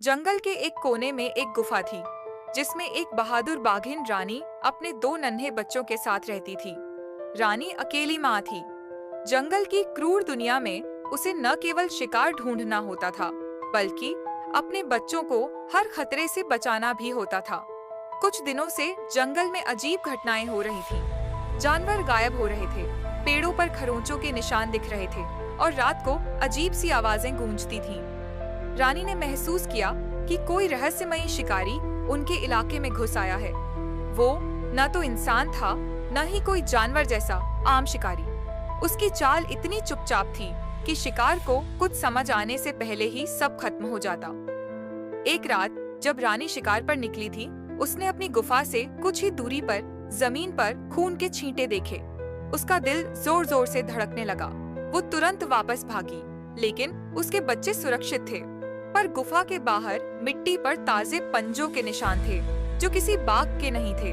जंगल के एक कोने में एक गुफा थी, जिसमें एक बहादुर बाघिन रानी अपने दो नन्हे बच्चों के साथ रहती थी। रानी अकेली माँ थी। जंगल की क्रूर दुनिया में उसे न केवल शिकार ढूंढना होता था, बल्कि अपने बच्चों को हर खतरे से बचाना भी होता था। कुछ दिनों से जंगल में अजीब घटनाएं हो रही थीं। जानवर गायब हो रहे थे, पेड़ों पर खरोंचों के निशान दिख रहे थे और रात को अजीब सी आवाजें गूंजती थीं। रानी ने महसूस किया कि कोई रहस्यमयी शिकारी उनके इलाके में घुस आया है। वो न तो इंसान था, न ही कोई जानवर जैसा आम शिकारी। उसकी चाल इतनी चुपचाप थी कि शिकार को कुछ समझ आने से पहले ही सब खत्म हो जाता। एक रात जब रानी शिकार पर निकली थी, उसने अपनी गुफा से कुछ ही दूरी पर जमीन पर खून के छींटे देखे। उसका दिल जोर जोर से धड़कने लगा। वो तुरंत वापस भागी, लेकिन उसके बच्चे सुरक्षित थे। पर गुफा के बाहर मिट्टी पर ताजे पंजों के निशान थे, जो किसी बाघ के नहीं थे।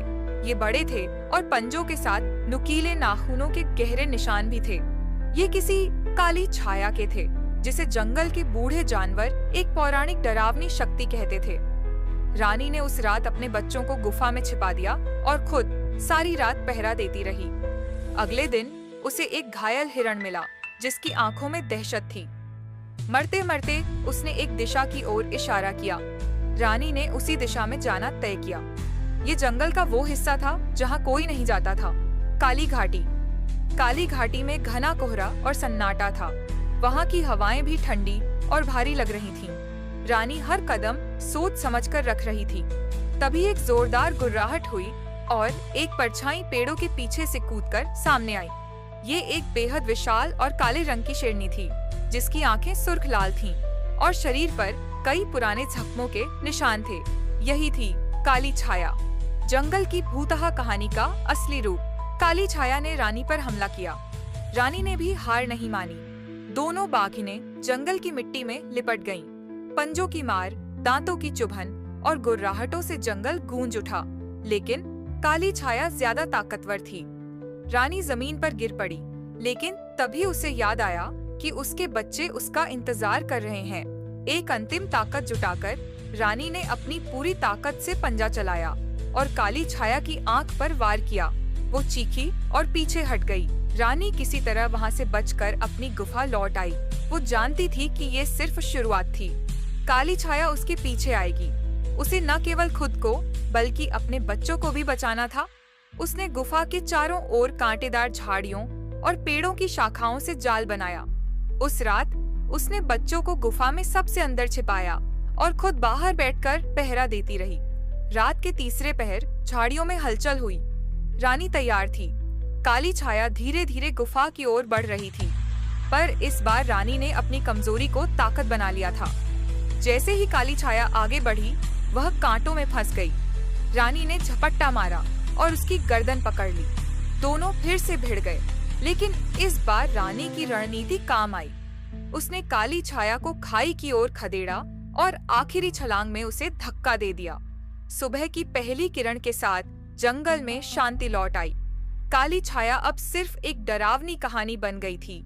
ये बड़े थे और पंजों के साथ नुकीले नाखूनों के गहरे निशान भी थे। ये किसी काली छाया के थे, जिसे जंगल के बूढ़े जानवर एक पौराणिक डरावनी शक्ति कहते थे। रानी ने उस रात अपने बच्चों को गुफा में छिपा दिया और खुद सारी रात पहरा देती रही। अगले दिन उसे एक घायल हिरण मिला, जिसकी आंखों में दहशत थी। मरते मरते उसने एक दिशा की ओर इशारा किया। रानी ने उसी दिशा में जाना तय किया। ये जंगल का वो हिस्सा था जहाँ कोई नहीं जाता था, काली घाटी। काली घाटी में घना कोहरा और सन्नाटा था। वहाँ की हवाएं भी ठंडी और भारी लग रही थीं। रानी हर कदम सोच समझकर रख रही थी। तभी एक जोरदार गुर्राहट हुई और एक परछाई पेड़ों के पीछे से कूदकर सामने आई। ये एक बेहद विशाल और काले रंग की शेरनी थी, जिसकी आंखें सुर्ख लाल थीं और शरीर पर कई पुराने जख्मों के निशान थे। यही थी काली छाया, जंगल की भूतहा कहानी का असली रूप। काली छाया ने रानी पर हमला किया। रानी ने भी हार नहीं मानी। दोनों बाघिनें जंगल की मिट्टी में लिपट गईं। पंजों की मार, दांतों की चुभन और गुर्राहटों से जंगल गूंज उठा, लेकिन काली छाया ज्यादा ताकतवर थी। रानी जमीन पर गिर पड़ी, लेकिन तभी उसे याद आया कि उसके बच्चे उसका इंतजार कर रहे हैं। एक अंतिम ताकत जुटाकर रानी ने अपनी पूरी ताकत से पंजा चलाया और काली छाया की आंख पर वार किया। वो चीखी और पीछे हट गई। रानी किसी तरह वहां से बचकर अपनी गुफा लौट आई। वो जानती थी कि ये सिर्फ शुरुआत थी। काली छाया उसके पीछे आएगी। उसे न केवल खुद को बल्कि अपने बच्चों को भी बचाना था। उसने गुफा के चारों ओर कांटेदार झाड़ियों और पेड़ों की शाखाओं से जाल बनाया। उस रात उसने बच्चों को गुफा में सबसे अंदर छिपाया और खुद बाहर बैठकर पहरा देती रही। रात के तीसरे पहर झाड़ियों में हलचल हुई। रानी तैयार थी। काली छाया धीरे धीरे गुफा की ओर बढ़ रही थी, पर इस बार रानी ने अपनी कमजोरी को ताकत बना लिया था। जैसे ही काली छाया आगे बढ़ी, वह कांटों में फंस गई। रानी ने झपट्टा मारा और उसकी गर्दन पकड़ ली। दोनों फिर से भिड़ गए, लेकिन इस बार रानी की रणनीति काम आई। उसने काली छाया को खाई की ओर खदेड़ा और आखिरी छलांग में उसे धक्का दे दिया। सुबह की पहली किरण के साथ जंगल में शांति लौट आई। काली छाया अब सिर्फ एक डरावनी कहानी बन गई थी,